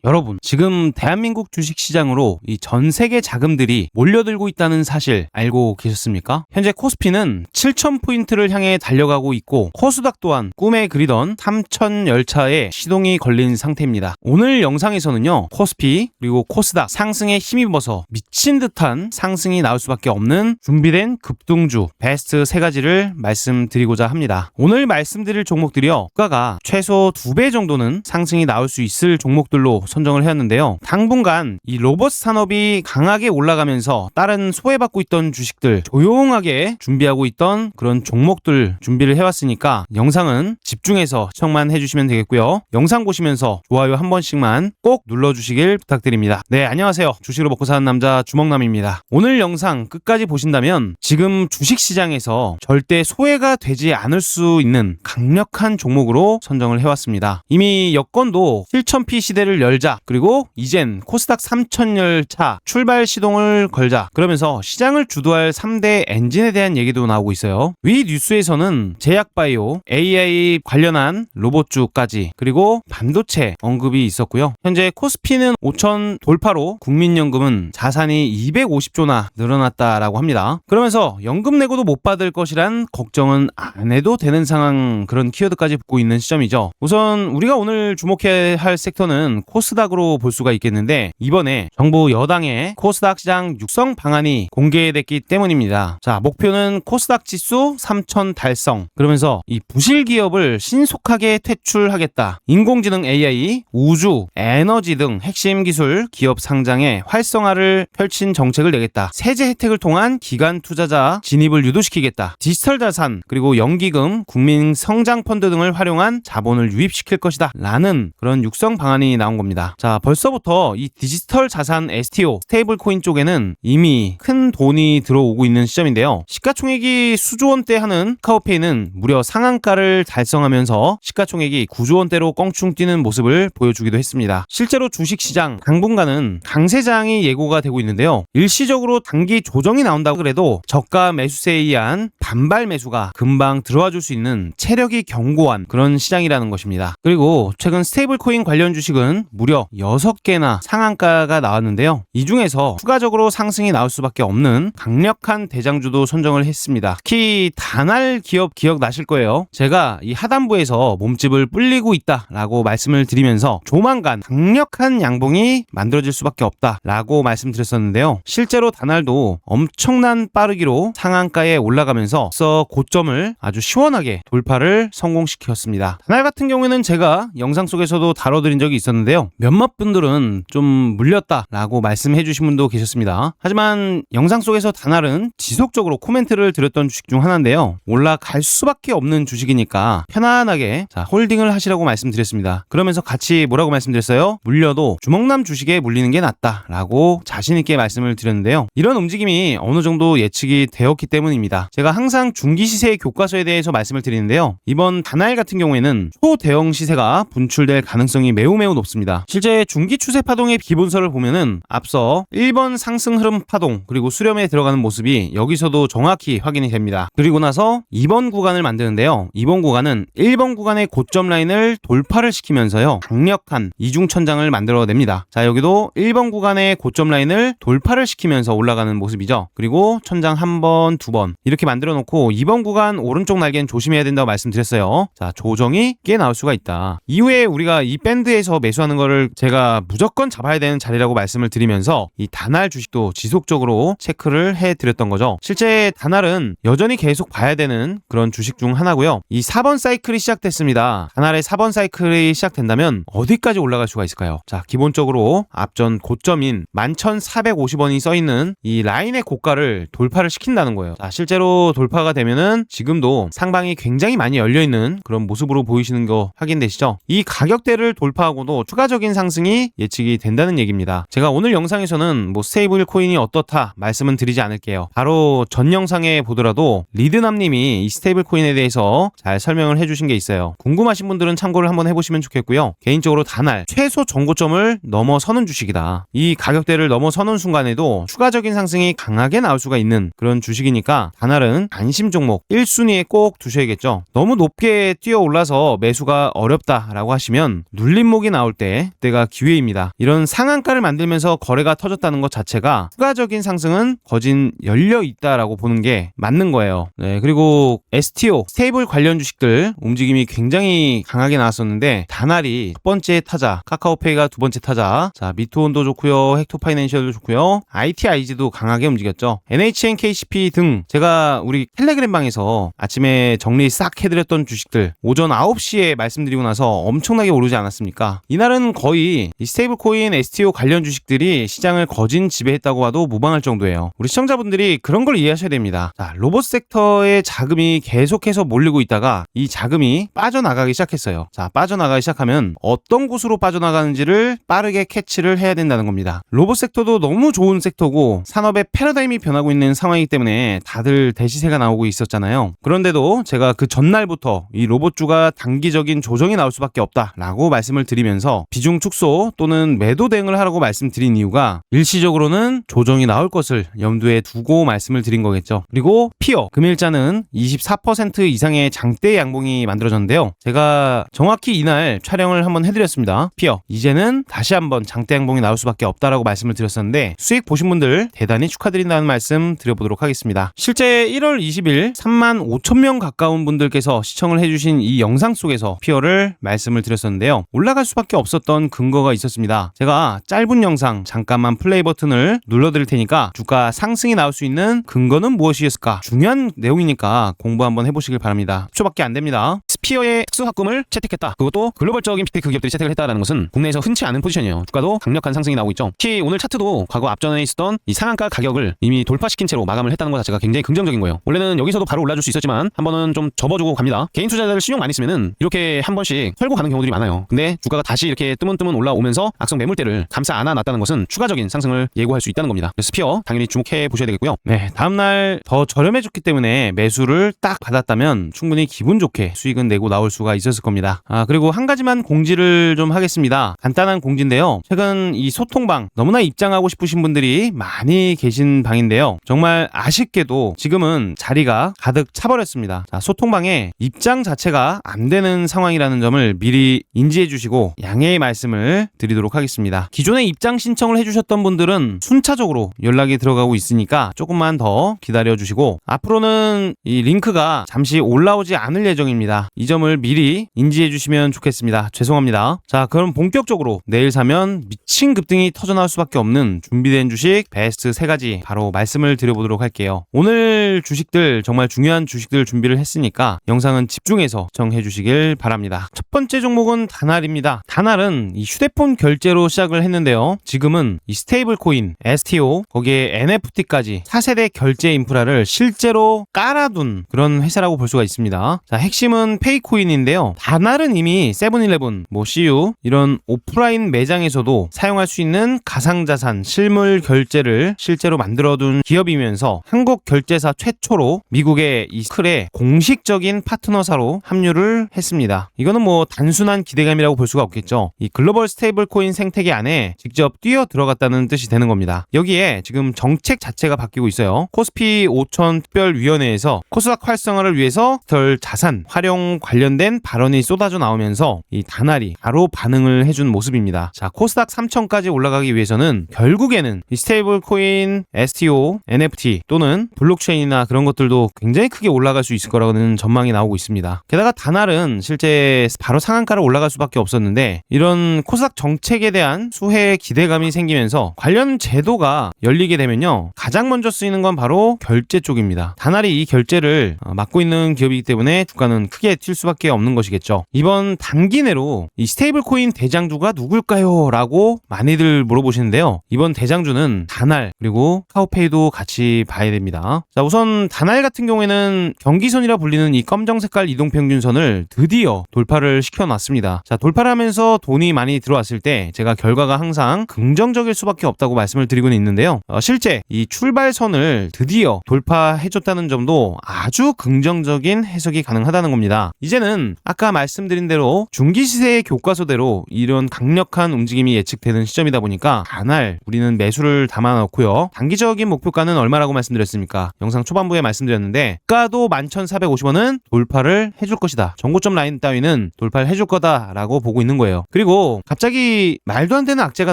여러분, 지금 대한민국 주식시장으로 이 전 세계 자금들이 몰려들고 있다는 사실 알고 계셨습니까? 현재 코스피는 7,000포인트를 향해 달려가고 있고 코스닥 또한 꿈에 그리던 3,000 열차에 시동이 걸린 상태입니다. 오늘 영상에서는요, 코스피 그리고 코스닥 상승에 힘입어서 미친 듯한 상승이 나올 수밖에 없는 준비된 급등주 베스트 3가지를 말씀드리고자 합니다. 오늘 말씀드릴 종목들이요, 주가가 최소 2배 정도는 상승이 나올 수 있을 종목들로 선정을 해왔는데요. 당분간 이 로봇 산업이 강하게 올라가면서 다른 소외받고 있던 주식들 조용하게 준비하고 있던 그런 종목들 준비를 해왔으니까 영상은 집중해서 시청만 해주시면 되겠고요. 영상 보시면서 좋아요 한 번씩만 꼭 눌러주시길 부탁드립니다. 네, 안녕하세요. 주식으로 먹고 사는 남자 주먹남입니다. 오늘 영상 끝까지 보신다면 지금 주식시장에서 절대 소외가 되지 않을 수 있는 강력한 종목으로 선정을 해왔습니다. 이미 여건도 7,000P 시대를 열자, 그리고 이젠 코스닥 3,000 열차 출발 시동을 걸자, 그러면서 시장을 주도할 3대 엔진에 대한 얘기도 나오고 있어요. 위 뉴스에서는 제약바이오, AI 관련한 로봇주까지, 그리고 반도체 언급이 있었고요. 현재 코스피는 5,000 돌파로 국민연금은 자산이 250조나 늘어났다라고 합니다. 그러면서 연금 내고도 못 받을 것이란 걱정은 안 해도 되는 상황, 그런 키워드까지 붙고 있는 시점이죠. 우선 우리가 오늘 주목해야 할 섹터는 코스닥으로 볼 수가 있겠는데, 이번에 정부 여당의 코스닥 시장 육성 방안이 공개됐기 때문입니다. 자, 목표는 코스닥 지수 3,000 달성, 그러면서 이 부실 기업을 신속하게 퇴출하겠다. 인공지능 AI, 우주, 에너지 등 핵심 기술 기업 상장에 활성화를 펼친 정책을 내겠다. 세제 혜택을 통한 기관 투자자 진입을 유도시키겠다. 디지털 자산, 그리고 연기금, 국민 성장 펀드 등을 활용한 자본을 유입시킬 것이다 라는 그런 육성 방안이 나온 겁니다. 자, 벌써부터 이 디지털 자산 STO, 스테이블 코인 쪽에는 이미 큰 돈이 들어오고 있는 시점인데요. 시가총액이 수조 원대 하는 카카오페이는 무려 상한가를 달성하면서 시가총액이 9조 원대로 껑충 뛰는 모습을 보여주기도 했습니다. 실제로 주식시장 당분간은 강세장이 예고가 되고 있는데요. 일시적으로 단기 조정이 나온다고 그래도 저가 매수세에 의한 반발 매수가 금방 들어와 줄 수 있는 체력이 견고한 그런 시장이라는 것입니다. 그리고 최근 스테이블 코인 관련 주식은 무려 6개나 상한가가 나왔는데요. 이 중에서 추가적으로 상승이 나올 수밖에 없는 강력한 대장주도 선정을 했습니다. 특히 다날 기업 기억나실 거예요. 제가 이 하단부에서 몸집을 불리고 있다라고 말씀을 드리면서 조만간 강력한 양봉이 만들어질 수밖에 없다라고 말씀드렸었는데요. 실제로 다날도 엄청난 빠르기로 상한가에 올라가면서 고점을 아주 시원하게 돌파를 성공시켰습니다. 다날 같은 경우에는 제가 영상 속에서도 다뤄드린 적이 있었는데요. 몇몇 분들은 좀 물렸다라고 말씀해 주신 분도 계셨습니다. 하지만 영상 속에서 다날은 지속적으로 코멘트를 드렸던 주식 중 하나인데요. 올라갈 수밖에 없는 주식이니까 편안하게 홀딩을 하시라고 말씀드렸습니다. 그러면서 같이 뭐라고 말씀드렸어요? 물려도 주먹남 주식에 물리는 게 낫다라고 자신있게 말씀을 드렸는데요. 이런 움직임이 어느 정도 예측이 되었기 때문입니다. 제가 항상 중기 시세의 교과서에 대해서 말씀을 드리는데요. 이번 다날 같은 경우에는 초대형 시세가 분출될 가능성이 매우 높습니다. 실제 중기 추세 파동의 기본서를 보면은 앞서 1번 상승 흐름 파동, 그리고 수렴에 들어가는 모습이 여기서도 정확히 확인이 됩니다. 그리고 나서 2번 구간을 만드는데요. 2번 구간은 1번 구간의 고점 라인을 돌파를 시키면서요, 강력한 이중천장을 만들어냅니다. 자, 여기도 1번 구간의 고점 라인을 돌파를 시키면서 올라가는 모습이죠. 그리고 천장 1번, 2번 이렇게 만들어 놓고 2번 구간 오른쪽 날개는 조심해야 된다고 말씀드렸어요. 자, 조정이 꽤 나올 수가 있다. 이후에 우리가 이 밴드에서 매수하는 거를 제가 무조건 잡아야 되는 자리라고 말씀을 드리면서 이 다날 주식도 지속적으로 체크를 해드렸던 거죠. 실제 다날은 여전히 계속 봐야 되는 그런 주식 중 하나고요. 이 4번 사이클이 시작됐습니다. 다날의 4번 사이클이 시작된다면 어디까지 올라갈 수가 있을까요? 자, 기본적으로 앞전 고점인 11,450원이 써있는 이 라인의 고가를 돌파를 시킨다는 거예요. 자, 실제로 돌파가 되면은 지금도 상방이 굉장히 많이 열려있는 그런 모습으로 보이시는 거 확인되시죠? 이 가격대를 돌파하고도 추가적인 상승이 예측이 된다는 얘기입니다. 제가 오늘 영상에서는 스테이블 코인이 어떻다 말씀은 드리지 않을게요. 바로 전 영상에 보더라도 리드남님이 이 스테이블 코인에 대해서 잘 설명을 해주신 게 있어요. 궁금하신 분들은 참고를 한번 해보시면 좋겠고요. 개인적으로 다날 최소 정고점을 넘어서는 주식이다. 이 가격대를 넘어서는 순간에도 추가적인 상승이 강하게 나올 수가 있는 그런 주식이니까 다날은 관심 종목 1순위에 꼭 두셔야겠죠. 너무 높게 뛰어 올라서 매수가 어렵다라고 하시면 눌림목이 나올 때 그때가 기회입니다. 이런 상한가를 만들면서 거래가 터졌다는 것 자체가 추가적인 상승은 거진 열려 있다라고 보는 게 맞는 거예요. 네, 그리고 STO 스테이블 관련 주식들 움직임이 굉장히 강하게 나왔었는데 다날이 첫 번째 타자, 카카오페이가 두 번째 타자, 자 미투온도 좋고요, 헥토파이낸셜도 좋고요, ITIG도 강하게 움직였죠. NHNKCP 등 제가 우리 텔레그램 방에서 아침에 정리 싹 해드렸던 주식들 오전 9시에 말씀드리고 나서 엄청나게 오르지 않았습니까? 이날은 거의 이 스테이블 코인 STO 관련 주식들이 시장을 거진 지배했다고 봐도 무방할 정도예요. 우리 시청자분들이 그런 걸 이해하셔야 됩니다. 자, 로봇 섹터의 자금이 계속해서 몰리고 있다가 이 자금이 빠져나가기 시작했어요. 자, 빠져나가기 시작하면 어떤 곳으로 빠져나가는지를 빠르게 캐치를 해야 된다는 겁니다. 로봇 섹터도 너무 좋은 섹터고 산업의 패러다임이 변하고 있는 상황이기 때문에 다들 대시세가 나오고 있었잖아요. 그런데도 제가 그 전날부터 이 로봇주가 단기적인 조정이 나올 수밖에 없다라고 말씀을 드리면서 비중 축소 또는 매도 대응을 하라고 말씀드린 이유가 일시적으로는 조정이 나올 것을 염두에 두고 말씀을 드린 거겠죠. 그리고 피어 금일자는 24% 이상의 장대 양봉이 만들어졌는데요. 제가 정확히 이날 촬영을 한번 해드렸습니다. 피어 이제는 다시 한번 장대 양봉이 나올 수밖에 없다라고 말씀을 드렸었는데 수익 보신 분들 대단히 축하드린다는 말씀 드려보도록 하겠습니다. 실제 1월 20일 35,000명 가까운 분들께서 시청을 해주신 이 영상 속에서 피어를 말씀을 드렸었는데요. 올라갈 수밖에 없었던 근거가 있었습니다. 제가 짧은 영상 잠깐만 플레이 버튼을 눌러드릴 테니까 주가 상승이 나올 수 있는 근거는 무엇이었을까? 중요한 내용이니까 공부 한번 해보시길 바랍니다. 10초밖에 안 됩니다. 스피어의 특수합금을 채택했다. 그것도 글로벌적인 빅테크 기업들이 채택을 했다라는 것은 국내에서 흔치 않은 포지션이에요. 주가도 강력한 상승이 나오고 있죠. 특히 오늘 차트도 과거 앞전에 있었던 이 상한가 가격을 이미 돌파시킨 채로 마감을 했다는 것 자체가 굉장히 긍정적인 거예요. 원래는 여기서도 바로 올라줄 수 있었지만 한 번은 좀 접어주고 갑니다. 개인 투자자들 신용 많이 쓰면은 이렇게 한 번씩 털고 가는 경우들이 많아요. 근데 주가가 다시 이렇게 뜨문뜨문 올라오면서 악성 매물대를 감싸 안아놨다는 것은 추가적인 상승을 예고할 수 있다는 겁니다. 스피어 당연히 주목해 보셔야 되겠고요. 네, 다음날 더 저렴해졌기 때문에 매수를 딱 받았다면 충분히 기분 좋게 수익은 내고 나올 수가 있었을 겁니다. 그리고 한 가지만 공지를 좀 하겠습니다. 간단한 공지인데요. 최근 이 소통방 너무나 입장하고 싶으신 분들이 많이 계신 방인데요. 정말 아쉽게도 지금은 자리가 가득 차버렸습니다. 자, 소통방에 입장 자체가 안 되는 상황이라는 점을 미리 인지해 주시고 양해의 말씀을 드리도록 하겠습니다. 기존에 입장 신청을 해주셨던 분들은 순차적으로 연락이 들어가고 있으니까 조금만 더 기다려 주시고 앞으로는 이 링크가 잠시 올라오지 않을 예정입니다. 이 점을 미리 인지해 주시면 좋겠습니다. 죄송합니다. 자, 그럼 본격적으로 내일 사면 미친 급등이 터져나올 수밖에 없는 준비된 주식 베스트 3가지 바로 말씀을 드려보도록 할게요. 오늘 주식들 정말 중요한 주식들 준비를 했으니까 영상은 집중해서 시청해 주시길 바랍니다. 첫 번째 종목은 다날입니다. 다날은 이 휴대폰 결제로 시작을 했는데요. 지금은 이 스테이블 코인, STO, 거기에 NFT까지 4세대 결제 인프라를 실제로 깔아둔 그런 회사라고 볼 수가 있습니다. 자, 핵심은 페이코인인데요. 다날은 이미 세븐일레븐, CU 이런 오프라인 매장에서도 사용할 수 있는 가상자산 실물 결제를 실제로 만들어둔 기업이면서 한국 결제사 최초로 미국의 이 스클에 공식적인 파트너사로 합류를 했습니다. 이거는 단순한 기대감이라고 볼 수가 없겠죠. 이 글로벌 스테이블 코인 생태계 안에 직접 뛰어 들어갔다는 뜻이 되는 겁니다. 여기에 지금 정책 자체가 바뀌고 있어요. 코스피 5천 특별위원회에서 코스닥 활성화를 위해서 디지털 자산 활용 관련된 발언이 쏟아져 나오면서 이 다날이 바로 반응을 해준 모습입니다. 자, 코스닥 3천까지 올라가기 위해서는 결국에는 이 스테이블 코인, STO, NFT 또는 블록체인이나 그런 것들도 굉장히 크게 올라갈 수 있을 거라는 전망이 나오고 있습니다. 게다가 다날은 실제 바로 상한가로 올라갈 수밖에 없었는데 이런 코스닥 정책에 대한 수혜의 기대감이 생기면서 관련 제도가 열리게 되면요. 가장 먼저 쓰이는 건 바로 결제 쪽입니다. 다날이 이 결제를 맡고 있는 기업이기 때문에 주가는 크게 튈 수밖에 없는 것이겠죠. 이번 단기 내로 이 스테이블 코인 대장주가 누굴까요? 라고 많이들 물어보시는데요. 이번 대장주는 다날 그리고 카카오페이도 같이 봐야 됩니다. 자, 우선 다날 같은 경우에는 경기선이라 불리는 이 검정 색깔 이동평균선을 드디어 돌파를 시켜놨습니다. 자, 돌파를 하면서 돈이 많이 들어왔을 때 제가 결과가 항상 긍정적일 수밖에 없다고 말씀을 드리고는 있는데요. 실제 이 출발선을 드디어 돌파해줬다는 점도 아주 긍정적인 해석이 가능하다는 겁니다. 이제는 아까 말씀드린 대로 중기 시세의 교과서대로 이런 강력한 움직임이 예측되는 시점이다 보니까 간할 우리는 매수를 담아놓고요. 단기적인 목표가는 얼마라고 말씀드렸습니까? 영상 초반부에 말씀드렸는데 가도 11,450원은 돌파를 해줄 것이다. 전고점 라인 따위는 돌파를 해줄 거다라고 보고 있는 거예요. 그리고 갑자기 말도 안 되는 악재가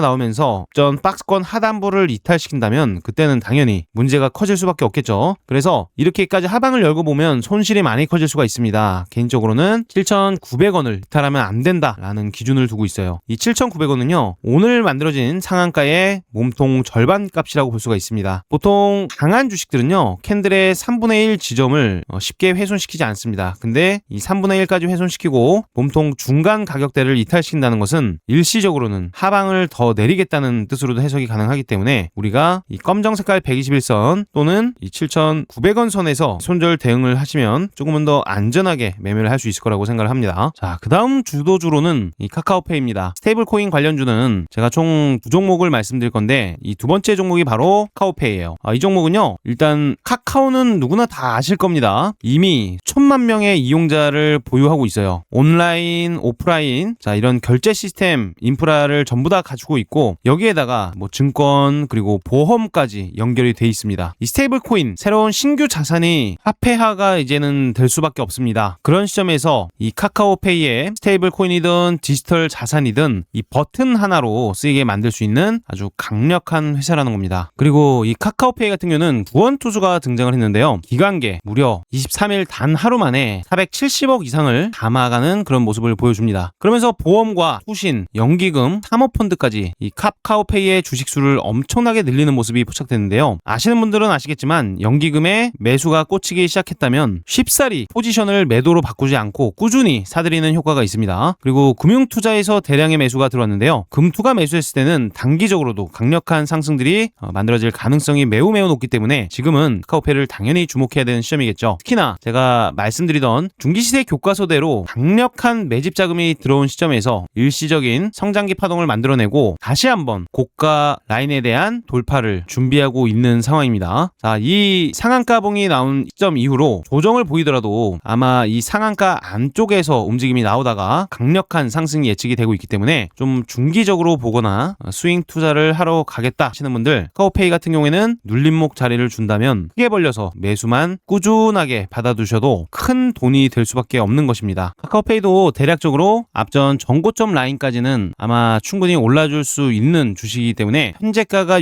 나오면서 전 박스권 하단부를 이탈시킨다면 그때는 당연히 문제가 커질 수밖에 없겠죠. 그래서 이렇게까지 하방을 열고 보면 손실이 많이 커질 수가 있습니다. 개인적으로는 7,900원을 이탈하면 안 된다라는 기준을 두고 있어요. 이 7,900원은요 오늘 만들어진 상한가의 몸통 절반 값이라고 볼 수가 있습니다. 보통 강한 주식들은요 캔들의 3분의 1 지점을 쉽게 훼손시키지 않습니다. 근데 이 3분의 1까지 훼손시키고 몸통 중간 가격대를 이탈시킨다는 것은 일시적으로는 하방을 더 내리겠다는 뜻으로도 해석이 가능하기 때문에 우리가 이 검정 색깔 121선 또는 이 7,900원 선에서 손절 대응을 하시면 조금은 더 안전하게 매매를 할 수 있을 거라고 생각을 합니다. 자, 그 다음 주도주로는 이 카카오페이입니다. 스테이블 코인 관련주는 제가 총 두 종목을 말씀드릴 건데 이 두 번째 종목이 바로 카카오페이예요. 이 종목은요 일단 카카오는 누구나 다 아실 겁니다. 이미 1,000만 명의 이용자를 보유하고 있어요. 온라인, 오프라인 자 이런 결제 시스템 인프라를 전부 다 가지고 있고 여기에다가 뭐 증권 그리고 보험까지 연결이 돼 있습니다. 이 스테이블 코인 새로운 신규 자산이 화폐화가 이제는 될 수밖에 없습니다. 그런 시점에서 이 카카오페이의 스테이블 코인이든 디지털 자산이든 이 버튼 하나로 쓰이게 만들 수 있는 아주 강력한 회사라는 겁니다. 그리고 이 카카오페이 같은 경우는 구원 투수가 등장을 했는데요. 기간계 무려 23일 단 하루 만에 470억 이상을 담아가는 그런 모습을 보여줍니다. 그러면서 보험과 투신, 연기금, 사모펀드까지 이 카카오페이의 주식수를 엄청나게 늘리는 모습이 포착되는데요. 아시는 분들은 아시겠지만 연기금에 매수가 꽂히기 시작했다면 쉽사리 포지션을 매도로 바꾸지 않고 꾸준히 사들이는 효과가 있습니다. 그리고 금융투자에서 대량의 매수가 들어왔는데요. 금투가 매수했을 때는 단기적으로도 강력한 상승들이 만들어질 가능성이 매우 높기 때문에 지금은 카카오페이를 당연히 주목해야 되는 시점이겠죠. 특히나 제가 말씀드리던 중기시세 교과서대로 강력한 매집 자금이 들어온 시점에서 일시적인 성장기 파동을 만들어내고 다시 한번 고가 라인에 대한 돌파를 준비하고 있는 상황입니다. 자, 이 상한가봉이 나온 시점 이후로 조정을 보이더라도 아마 이 상한가 안쪽에서 움직임이 나오다가 강력한 상승이 예측이 되고 있기 때문에 좀 중기적으로 보거나 스윙 투자를 하러 가겠다 하시는 분들 카카오페이 같은 경우에는 눌림목 자리를 준다면 크게 벌려서 매수만 꾸준하게 받아두셔도 큰 돈이 될 수밖에 없는 것입니다. 카카오페이도 대략적으로 앞전 전고점 라인까지는 아마 충분히 올라줄 수 있는 주식이기 때문에 현재가가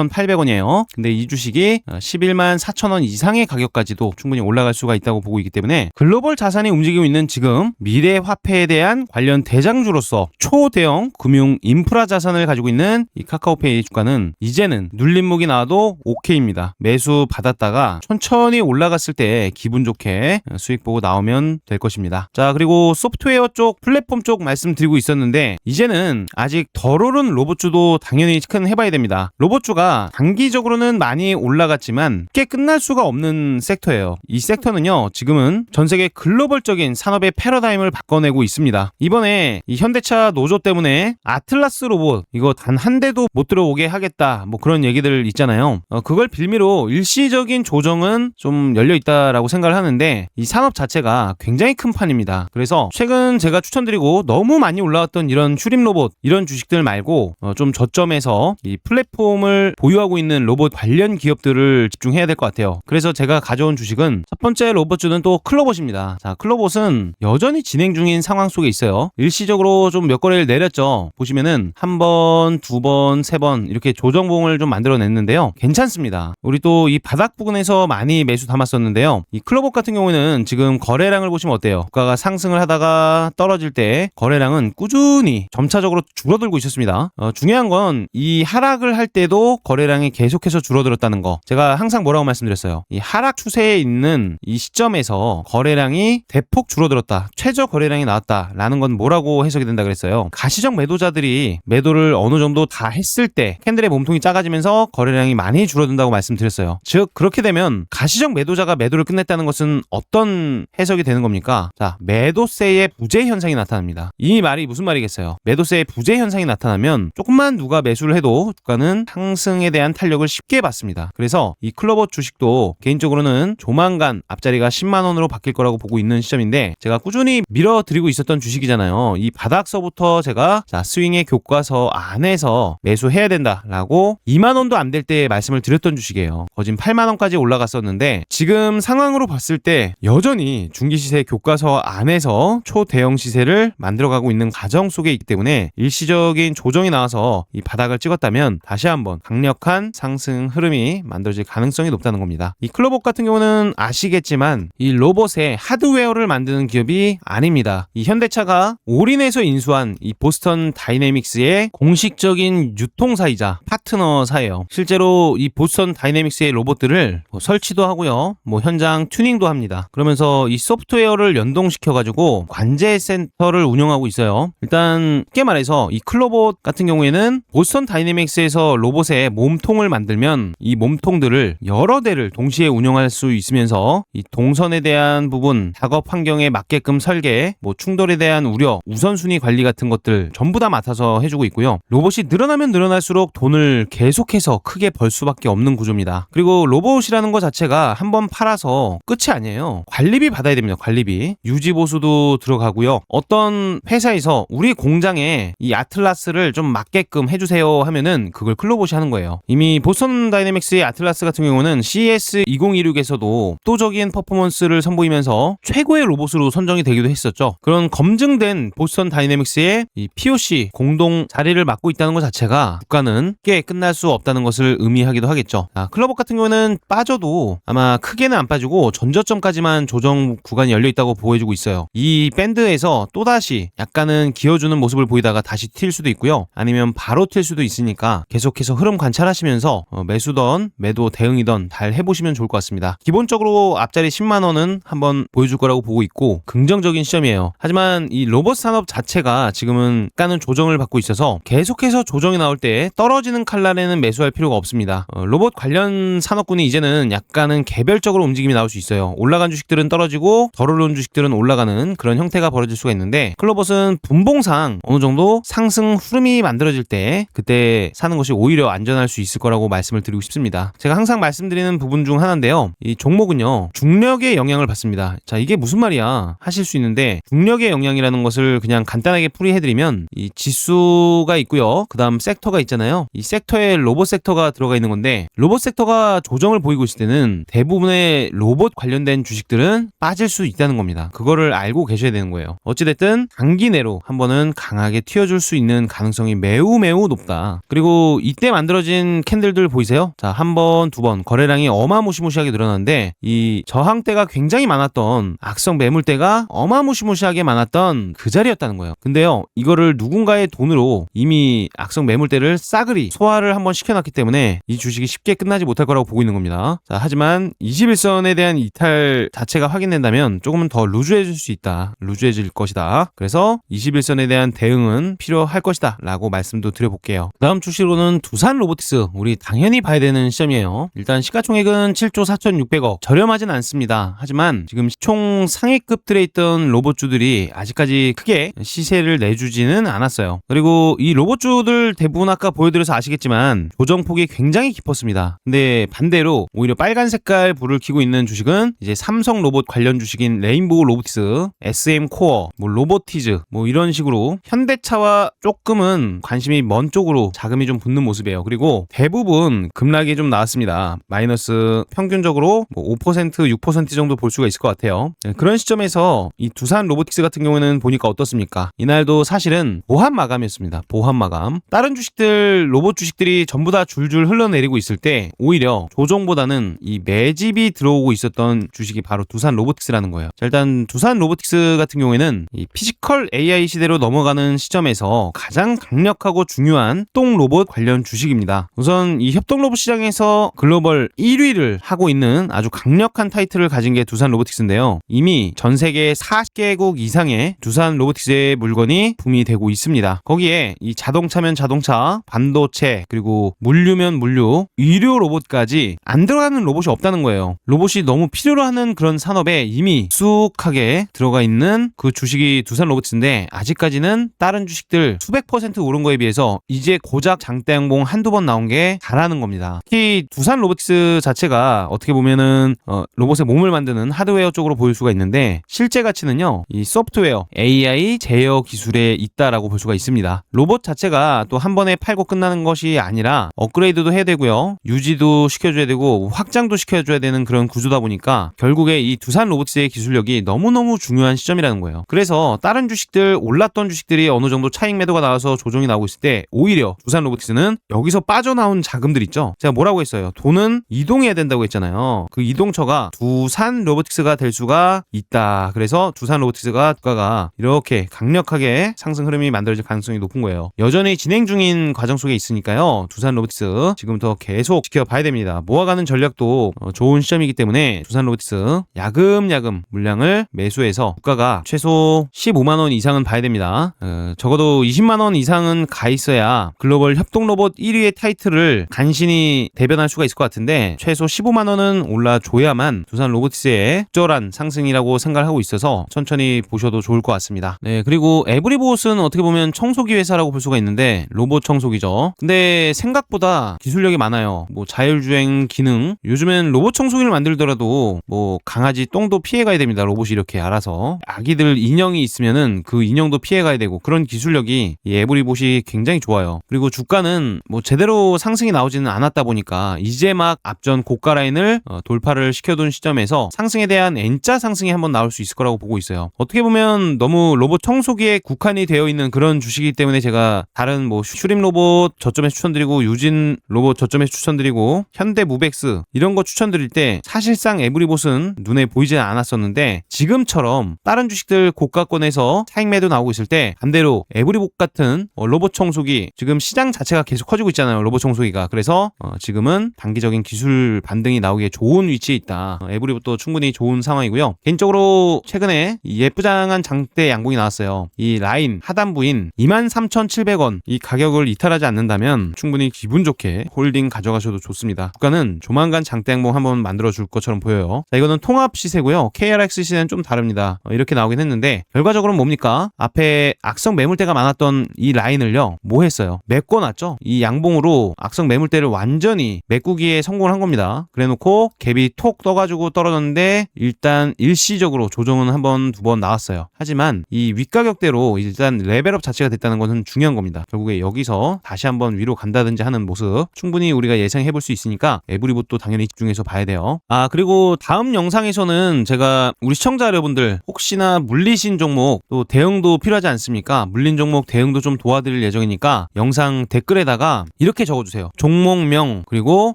67,800원이에요. 근데 이 주식이 11만 4천원 이상의 가격까지도 충분히 올라갈 수가 있다고 보고 있기 때문에 글로벌 자산이 움직이고 있는 지금 미래 화폐에 대한 관련 대장주로서 초대형 금융 인프라 자산을 가지고 있는 이 카카오페이 주가는 이제는 눌림목이 나와도 오케이입니다. 매수 받았다가 천천히 올라갔을 때 기분 좋게 수익 보고 나오면 될 것입니다. 자, 그리고 소프트웨어 쪽 플랫폼 쪽 말씀드리고 있었는데 이제는 아직 덜 오른 로봇주도 당연히 체크해봐야 됩니다. 로봇주가 단기적으로는 많이 올라갔지만 쉽게 끝날 수가 없는 섹터예요. 이 섹터는요 지금은 전세계 글로벌적인 산업의 패러다임을 바꿔내고 있습니다. 이번에 이 현대차 노조 때문에 아틀라스 로봇 이거 단 한 대도 못 들어오게 하겠다 뭐 그런 얘기들 있잖아요. 그걸 빌미로 일시적인 조정은 좀 열려있다라고 생각을 하는데 이 산업 자체가 굉장히 큰 판입니다. 그래서 최근 제가 추천드리고 너무 많이 올라왔던 이런 휴림 로봇 이런 주식들 말고 좀 저점에서 이 플랫폼을 보유하고 있는 로봇 관련 기업들을 집중해야 될 것 같아요. 그래서 제가 가져온 주식은 첫 번째 로봇주는 또 클로봇입니다. 자, 클로봇은 여전히 진행 중인 상황 속에 있어요. 일시적으로 좀 몇 거래를 내렸죠. 보시면은 한 번, 두 번, 세 번 이렇게 조정봉을 좀 만들어냈는데요. 괜찮습니다. 우리 또 이 바닥 부근에서 많이 매수 담았었는데요. 이 클로봇 같은 경우에는 지금 거래량을 보시면 어때요? 주가가 상승을 하다가 떨어질 때 거래량은 꾸준히 점차적으로 줄어들고 있었습니다. 중요한 건 이 하락을 할 때도 거래량이 계속해서 줄어들었다는 거. 제가 항상 뭐라고 말씀드렸어요. 이 하락 추세에 있는 이 시점에서 거래량이 대폭 줄어들었다. 최저 거래량이 나왔다라는 건 뭐라고 해석이 된다 그랬어요. 가시적 매도자들이 매도를 어느 정도 다 했을 때 캔들의 몸통이 작아지면서 거래량이 많이 줄어든다고 말씀드렸어요. 즉 그렇게 되면 가시적 매도자가 매도를 끝냈다는 것은 어떤 해석이 되는 겁니까? 자, 매도세의 부재 현상이 나타납니다. 이 말이 무슨 말이겠어요? 매도세의 부재 현상이 나타나면 조금만 누가 매수를 해도 주가는 상승에 대한 탄력을 쉽게 받습니다. 그래서 이 클로봇 주식도 개인적으로는 조만간 앞자리가 10만원으로 바뀔 거라고 보고 있는 있는 시점인데 제가 꾸준히 밀어드리고 있었던 주식이잖아요. 이 바닥서부터 제가 스윙의 교과서 안에서 매수해야 된다라고 2만 원도 안 될 때 말씀을 드렸던 주식이에요. 거진 8만 원까지 올라갔었는데 지금 상황으로 봤을 때 여전히 중기시세 교과서 안에서 초대형 시세를 만들어가고 있는 과정 속에 있기 때문에 일시적인 조정이 나와서 이 바닥을 찍었다면 다시 한번 강력한 상승 흐름이 만들어질 가능성이 높다는 겁니다. 이 클로버 같은 경우는 아시겠지만 이 로봇의 하드웨어를 만드는 기업이 아닙니다. 이 현대차가 올인해서 인수한 이 보스턴 다이내믹스의 공식적인 유통사이자 파트너사예요. 실제로 이 보스턴 다이내믹스의 로봇들을 설치도 하고요. 현장 튜닝도 합니다. 그러면서 이 소프트웨어를 연동시켜가지고 관제센터를 운영하고 있어요. 일단 쉽게 말해서 이 클로봇 같은 경우에는 보스턴 다이내믹스에서 로봇의 몸통을 만들면 이 몸통들을 여러 대를 동시에 운영할 수 있으면서 이 동선에 대한 부분, 작업 환경에 맞게끔 설계, 충돌에 대한 우려, 우선순위 관리 같은 것들 전부 다 맡아서 해주고 있고요. 로봇이 늘어나면 늘어날수록 돈을 계속해서 크게 벌 수밖에 없는 구조입니다. 그리고 로봇이라는 것 자체가 한번 팔아서 끝이 아니에요. 관리비 받아야 됩니다. 관리비. 유지보수도 들어가고요. 어떤 회사에서 우리 공장에 이 아틀라스를 좀 맞게끔 해주세요 하면은 그걸 클로봇이 하는 거예요. 이미 보스턴 다이내믹스의 아틀라스 같은 경우는 CES 2026에서도 압도적인 퍼포먼스를 선보이면서 최고의 로봇으로 선정이 되기도 했었죠. 그런 검증된 보스턴 다이내믹스의 이 POC 공동 자리를 맡고 있다는 것 자체가 국가는 쉽게 끝날 수 없다는 것을 의미하기도 하겠죠. 클로봇 같은 경우는 빠져도 아마 크게는 안 빠지고 전저점까지만 조정 구간이 열려있다고 보여주고 있어요. 이 밴드에서 또다시 약간은 기어주는 모습을 보이다가 다시 튈 수도 있고요. 아니면 바로 튈 수도 있으니까 계속해서 흐름 관찰하시면서 매수던 매도 대응이던 잘 해보시면 좋을 것 같습니다. 기본적으로 앞자리 10만원은 한번 보여줄 거라고 보고 있고 긍정적인 시점이에요. 하지만 이 로봇 산업 자체가 지금은 약간은 조정을 받고 있어서 계속해서 조정이 나올 때 떨어지는 칼날에는 매수할 필요가 없습니다. 로봇 관련 산업군이 이제는 약간은 개별적으로 움직임이 나올 수 있어요. 올라간 주식들은 떨어지고 덜 오른 주식들은 올라가는 그런 형태가 벌어질 수가 있는데 클로봇은 분봉상 어느 정도 상승 흐름이 만들어질 때 그때 사는 것이 오히려 안전할 수 있을 거라고 말씀을 드리고 싶습니다. 제가 항상 말씀드리는 부분 중 하나인데요. 이 종목은요. 중력의 영향을 받습니다. 자, 이게 무슨 말이야 하실 수 있는데 중력의 영향이라는 것을 그냥 간단하게 풀이해드리면 이 지수가 있고요. 그 다음 섹터가 있잖아요. 이 섹터에 로봇 섹터가 들어가 있는 건데 로봇 섹터가 조정을 보이고 있을 때는 대부분의 로봇 관련된 주식들은 빠질 수 있다는 겁니다. 그거를 알고 계셔야 되는 거예요. 어찌됐든 단기 내로 한 번은 강하게 튀어줄 수 있는 가능성이 매우 높다. 그리고 이때 만들어진 캔들들 보이세요? 자, 한 번, 두 번 거래량이 어마무시무시하게 늘어났는데 이 저항대가 굉장히 많았던 악성 매물대가 어마무시무시하게 많았던 그 자리였다는 거예요. 근데요, 이거를 누군가의 돈으로 이미 악성 매물대를 싸그리 소화를 한번 시켜놨기 때문에 이 주식이 쉽게 끝나지 못할 거라고 보고 있는 겁니다. 자, 하지만 21선에 대한 이탈 자체가 확인된다면 조금은 더 루즈해질 수 있다. 루즈해질 것이다. 그래서 21선에 대한 대응은 필요할 것이다 라고 말씀도 드려볼게요. 다음 주식으로는 두산 로보틱스, 우리 당연히 봐야 되는 시점이에요. 일단 시가총액은 7조 4,600억, 저렴하진 않습니다. 하지만 지금 총 상위급들에 있던 로봇주들이 아직까지 크게 시세를 내주지는 않았어요. 그리고 이 로봇주들 대부분 아까 보여드려서 아시겠지만 조정폭이 굉장히 깊었습니다. 근데 반대로 오히려 빨간 색깔 불을 켜고 있는 주식은 이제 삼성 로봇 관련 주식인 레인보우 로보틱스, SM 코어, 로보티즈 이런 식으로 현대차와 조금은 관심이 먼 쪽으로 자금이 좀 붙는 모습이에요. 그리고 대부분 급락이 좀 나왔습니다. 마이너스 평균적으로 5%, 6% 정도 볼 수가 있을 것 같아요. 그런 시점에서 이 두산 로보틱스 같은 경우는 보니까 어떻습니까? 이날도 사실은 보합 마감이었습니다. 보합 마감. 다른 주식들, 로봇 주식들이 전부 다 줄줄 흘러내리고 있을 때 오히려 조정보다는 이 매집이 들어오고 있었던 주식이 바로 두산 로보틱스라는 거예요. 자, 일단 두산 로보틱스 같은 경우에는 이 피지컬 AI 시대로 넘어가는 시점에서 가장 강력하고 중요한 협동 로봇 관련 주식입니다. 우선 이 협동 로봇 시장에서 글로벌 1위를 하고 있는 아주 강력한 타이틀을 가진 게 두산 로보틱스인데요. 이미 전 세계 40개국 이상의 두산 로보틱스의 물건이 구매되고 있습니다. 거기에 이 자동차면 자동차, 반도체, 그리고 물류면 물류, 의료 로봇까지 안 들어가는 로봇이 없다는 거예요. 로봇이 너무 필요로 하는 그런 산업에 이미 익숙하게 들어가 있는 그 주식이 두산 로보틱스인데 아직까지는 다른 주식들 수백 % 오른 거에 비해서 이제 고작 장대 양봉 한두 번 나온 게 잘하는 겁니다. 특히 두산 로보틱스 자체가 어떻게 보면은 로봇의 몸을 만드는 하드웨어 쪽으로 보일 수가 수가 있는데 실제 가치는요, 이 소프트웨어 AI 제어 기술에 있다라고 볼 수가 있습니다. 로봇 자체가 또 한 번에 팔고 끝나는 것이 아니라 업그레이드도 해야 되고요, 유지도 시켜줘야 되고 확장도 시켜줘야 되는 그런 구조다 보니까 결국에 이 두산 로보틱스의 기술력이 너무너무 중요한 시점이라는 거예요. 그래서 다른 주식들, 올랐던 주식들이 어느 정도 차익 매도가 나와서 조정이 나오고 있을 때 오히려 두산 로보틱스는 여기서 빠져나온 자금들 있죠. 제가 뭐라고 했어요? 돈은 이동해야 된다고 했잖아요. 그 이동처가 두산 로보틱스가 될 수가 있다. 그래서 두산 로보틱스가 주가가 이렇게 강력하게 상승 흐름이 만들어질 가능성이 높은 거예요. 여전히 진행 중인 과정 속에 있으니까요, 두산 로보틱스 지금부터 계속 지켜봐야 됩니다. 모아가는 전략도 좋은 시점이기 때문에 두산 로보틱스 야금야금 물량을 매수해서 주가가 최소 15만원 이상은 봐야 됩니다. 적어도 20만원 이상은 가 있어야 글로벌 협동 로봇 1위의 타이틀을 간신히 대변할 수가 있을 것 같은데, 최소 15만원은 올라줘야만 두산 로보틱스의 적절한 상승이라고 생각을 하고 있어서 천천히 보셔도 좋을 것 같습니다. 네, 그리고 에브리봇은 어떻게 보면 청소기 회사라고 볼 수가 있는데 로봇 청소기죠. 근데 생각보다 기술력이 많아요. 뭐 자율주행 기능, 요즘엔 로봇 청소기를 만들더라도 뭐 강아지 똥도 피해가야 됩니다. 로봇이 이렇게 알아서. 아기들 인형이 있으면은 그 인형도 피해가야 되고, 그런 기술력이 이 에브리봇이 굉장히 좋아요. 그리고 주가는 뭐 제대로 상승이 나오지는 않았다 보니까 이제 막 앞전 고가 라인을 돌파를 시켜둔 시점에서 상승에 대한 N자 상승이 한번 나올 수 있을 거라고 보고 있어요. 어떻게 보면 너무 로봇 청소기에 국한이 되어 있는 그런 주식이기 때문에 제가 다른 뭐 슈림 로봇 저점에서 추천드리고, 유진 로봇 저점에서 추천드리고, 현대 무벡스 이런 거 추천드릴 때 사실상 에브리봇은 눈에 보이지 않았었는데, 지금처럼 다른 주식들 고가권에서 차익 매도 나오고 있을 때 반대로 에브리봇 같은 로봇 청소기, 지금 시장 자체가 계속 커지고 있잖아요, 로봇 청소기가. 그래서 지금은 단기적인 기술 반등이 나오기에 좋은 위치에 있다. 에브리봇도 충분히 좋은 상황이고요. 개인적으로 최근에 예쁘장한 장대 양봉이 나왔어요. 이 라인 하단부인 23,700원 이 가격을 이탈하지 않는다면 충분히 기분 좋게 홀딩 가져가셔도 좋습니다. 주가는 조만간 장대 양봉 한번 만들어줄 것처럼 보여요. 자, 이거는 통합 시세고요. KRX 시세는 좀 다릅니다. 이렇게 나오긴 했는데 결과적으로는 뭡니까? 앞에 악성 매물대가 많았던 이 라인을요, 뭐 했어요? 메꿔놨죠. 이 양봉으로 악성 매물대를 완전히 메꾸기에 성공을 한 겁니다. 그래놓고 갭이 톡 떠가지고 떨어졌는데 일단 일시적으로 조정은 한 번, 두 번 나왔어요. 하지만 이 윗가격대로 일단 레벨업 자체가 됐다는 것은 중요한 겁니다. 결국에 여기서 다시 한번 위로 간다든지 하는 모습 충분히 우리가 예상해볼 수 있으니까 에브리봇도 당연히 집중해서 봐야 돼요. 그리고 다음 영상에서는 제가 우리 시청자 여러분들 혹시나 물리신 종목, 또 대응도 필요하지 않습니까? 물린 종목 대응도 좀 도와드릴 예정이니까 영상 댓글에다가 이렇게 적어주세요. 종목명 그리고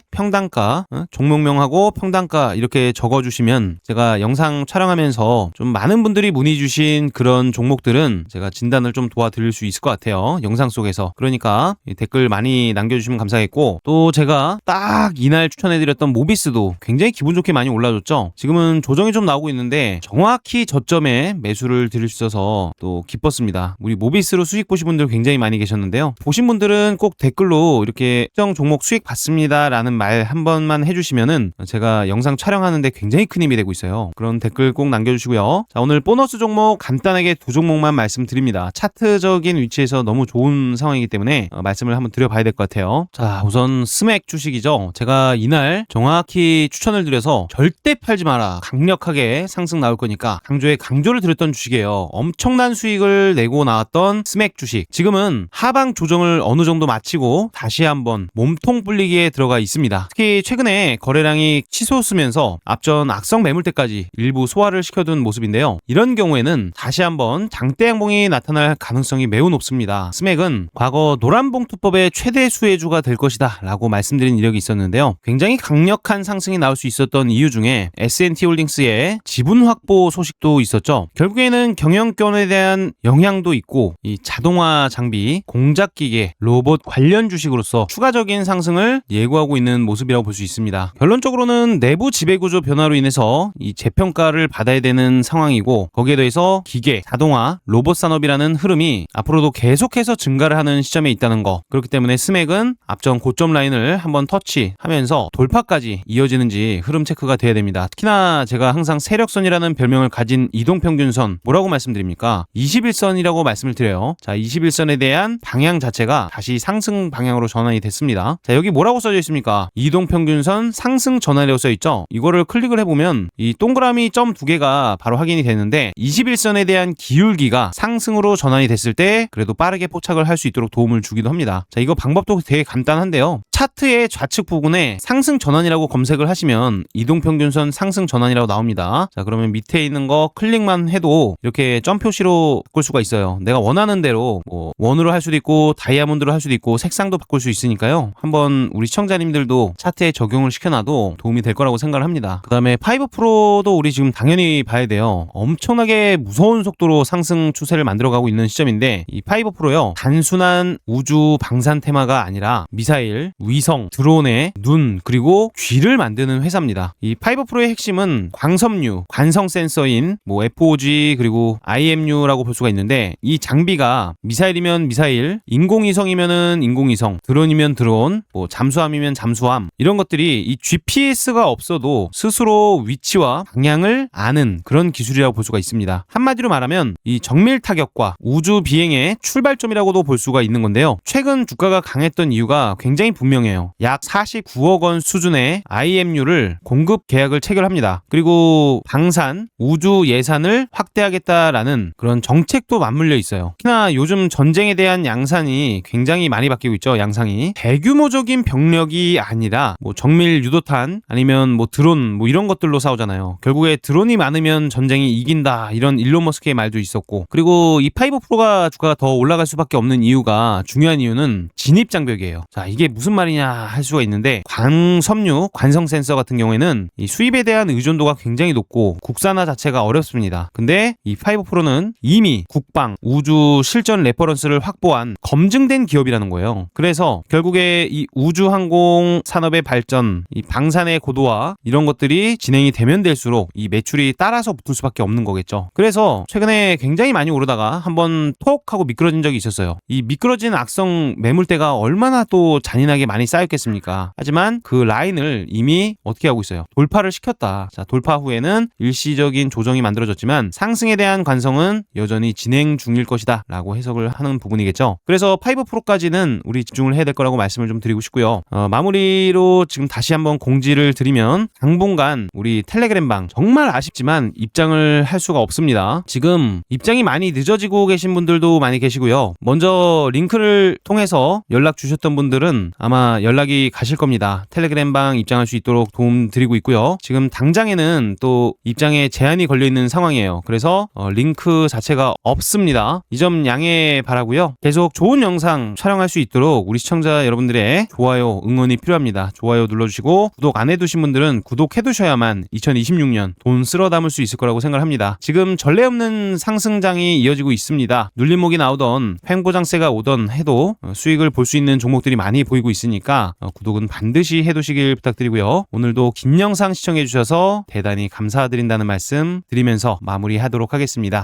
평단가, 종목명하고 평단가 이렇게 적어주시면 제가 영상 촬영하면서 좀 많은 분들이 문의 주신 그런 종목들은 제가 진단을 좀 도와드릴 수 있을 것 같아요, 영상 속에서. 그러니까 댓글 많이 남겨주시면 감사하겠고, 또 제가 딱 이날 추천해드렸던 모비스도 굉장히 기분 좋게 많이 올라줬죠. 지금은 조정이 좀 나오고 있는데 정확히 저점에 매수를 드릴 수 있어서 또 기뻤습니다. 우리 모비스로 수익 보신 분들 굉장히 많이 계셨는데요, 보신 분들은 꼭 댓글로 이렇게 특정 종목 수익 봤습니다 라는 말 한 번만 해주시면은 제가 영상 촬영하는데 굉장히 큰 힘이 되고 있어요. 그런 댓글 꼭 남겨주시고요. 자, 오늘 보너스 종목 간단하게 두 종목만 말씀드립니다. 차트적인 위치에서 너무 좋은 상황이기 때문에 말씀을 한번 드려봐야 될 것 같아요. 자, 우선 스맥 주식이죠. 제가 이날 정확히 추천을 드려서 절대 팔지 마라, 강력하게 상승 나올 거니까 강조를 드렸던 주식이에요. 엄청난 수익을 내고 나왔던 스맥 주식, 지금은 하방 조정을 어느 정도 마치고 다시 한번 몸통 불리기에 들어가 있습니다. 특히 최근에 거래량이 치솟으면서 앞전 악성 매물대까지 일부 소화를 시켜둔 모습인데요, 이런 경우에는 다시 한번 장대 양봉이 나타날 가능성이 매우 높습니다. 스맥은 과거 노란봉투법의 최대 수혜주가 될 것이다 라고 말씀드린 이력이 있었는데요, 굉장히 강력한 상승이 나올 수 있었던 이유 중에 S&T홀딩스의 지분 확보 소식도 있었죠. 결국에는 경영권에 대한 영향도 있고, 이 자동화 장비, 공작기계, 로봇 관련 주식으로서 추가적인 상승을 예고하고 있는 모습이라고 볼 수 있습니다. 결론적으로는 내부 지배구조 변화로 인해서 이 재평가를 받아야 되는 상황이고, 거기에 더해서 기계, 자동화, 로봇 산업이라는 흐름이 앞으로도 계속해서 증가를 하는 시점에 있다는 거, 그렇기 때문에 스맥은 앞전 고점 라인을 한번 터치하면서 돌파까지 이어지는지 흐름 체크가 돼야 됩니다. 특히나 제가 항상 세력선이라는 별명을 가진 이동평균선, 뭐라고 말씀드립니까? 21선이라고 말씀을 드려요. 자, 21선에 대한 방향 자체가 다시 상승 방향으로 전환이 됐습니다. 자, 여기 뭐라고 써져 있습니까? 이동평균선 상승 전환이라고 써있죠. 이거를 클릭을 해보면 이 동그라미 점 두 개가 바로 확인이 되는데 21선에 대한 기울기가 상승으로 전환이 됐을 때 그래도 빠르게 포착을 할 수 있도록 도움을 주기도 합니다. 자, 이거 방법도 되게 간단한데요. 차트의 좌측 부분에 상승 전환이라고 검색을 하시면 이동평균선 상승 전환이라고 나옵니다. 자, 그러면 밑에 있는 거 클릭만 해도 이렇게 점 표시로 바꿀 수가 있어요. 내가 원하는 대로 뭐 원으로 할 수도 있고 다이아몬드로 할 수도 있고 색상도 바꿀 수 있으니까요. 한번 우리 시청자님들도 차트에 적용을 시켜놔도 도움이 될 거라고 생각을 합니다. 그 다음에 5프로도 우리 지금 당연히 봐야 돼요. 엄청나게 무서운 속도로 상승 추세를 만들어가고 있는 시점인데 이 5프로요. 단순한 우주 방산 테마가 아니라 미사일, 위성, 드론의 눈, 그리고 귀를 만드는 회사입니다. 이 5프로의 핵심은 광섬유, 관성 센서인 뭐 FOG 그리고 IMU라고 볼 수가 있는데 이 장비가 미사일이면 미사일, 인공위성이면은 인공위성, 드론이면 드론, 뭐 잠수함이면 잠수함 이런 것들이 이 GPS가 없어도 스스로 위치와 방향을 아는 그런 기술이라고 볼 수가 있습니다. 한마디로 말하면 이 정밀 타격과 우주 비행의 출발점이라고도 볼 수가 있는 건데요. 최근 주가가 강했던 이유가 굉장히 분명해요. 약 49억 원 수준의 IMU를 공급 계약을 체결합니다. 그리고 방산, 우주 예산을 확대하겠다라는 그런 정책도 맞물려 있어요. 특히나 요즘 전쟁에 대한 양산이 굉장히 많이 바뀌고 있죠. 양상이. 대규모적인 병력이 아니라 뭐 정밀 유도탄 아니면 뭐 드론 뭐 이런 것들로 싸우잖아요. 결국에 드론이 많으면 전쟁이 이긴다 이런 일론 머스크의 말도 있었고 그리고 이 5프로가 주가가 더 올라갈 수밖에 없는 이유가 중요한 이유는 진입장벽이에요. 자, 이게 무슨 말이냐 할 수가 있는데 광섬유, 관성 센서 같은 경우에는 이 수입에 대한 의존도가 굉장히 높고 국산화 자체가 어렵습니다. 근데 이 5프로는 이미 국방, 우주 실전 레퍼런스를 확보한 검증된 기업이라는 거예요. 그래서 결국에 이 우주항공 산업의 발전, 이 방산의 고도화 이런 것들이 진행이 되면 될수록 이 매출이 따라서 붙을 수밖에 없는 거겠죠. 그래서 최근에 굉장히 많이 오르다가 한번 톡 하고 미끄러진 적이 있었어요. 이 미끄러진 악성 매물대가 얼마나 또 잔인하게 많이 쌓였겠습니까? 하지만 그 라인을 이미 어떻게 하고 있어요? 돌파를 시켰다. 자, 돌파 후에는 일시적인 조정이 만들어졌지만 상승에 대한 관성은 여전히 진행 중일 것이다 라고 해석을 하는 부분이겠죠. 그래서 5프로까지는 우리 집중을 해야 될 거라고 말씀을 좀 드리고 싶고요. 마무리로 지금 다시 한번 공지를 드리면 당분간 우리 텔레그램방 정말 아쉽지만 입장을 할 수가 없습니다. 지금 입장이 많이 늦어지고 계신 분들도 많이 계시고요. 먼저 링크를 통해서 연락 주셨던 분들은 아마 연락이 가실 겁니다. 텔레그램방 입장할 수 있도록 도움 드리고 있고요. 지금 당장에는 또 입장에 제한이 걸려 있는 상황이에요. 그래서 링크 자체가 없습니다. 이 점 양해 바라고요. 계속 좋은 영상 촬영할 수 있도록 우리 시청자 여러분들의 좋아요, 응원이 필요합니다. 좋아요 눌러주시고 구독 안 해두신 분들은 구독해두셔야만 2026년 돈 쓸어 담을 수 있을 거라고 생각합니다. 지금 전례 없는 상승장이 이어지고 있습니다. 눌림목이 나오던 횡보장세가 오던 해도 수익을 볼 수 있는 종목들이 많이 보이고 있으니까 구독은 반드시 해두시길 부탁드리고요. 오늘도 긴 영상 시청해주셔서 대단히 감사드린다는 말씀 드리면서 마무리하도록 하겠습니다.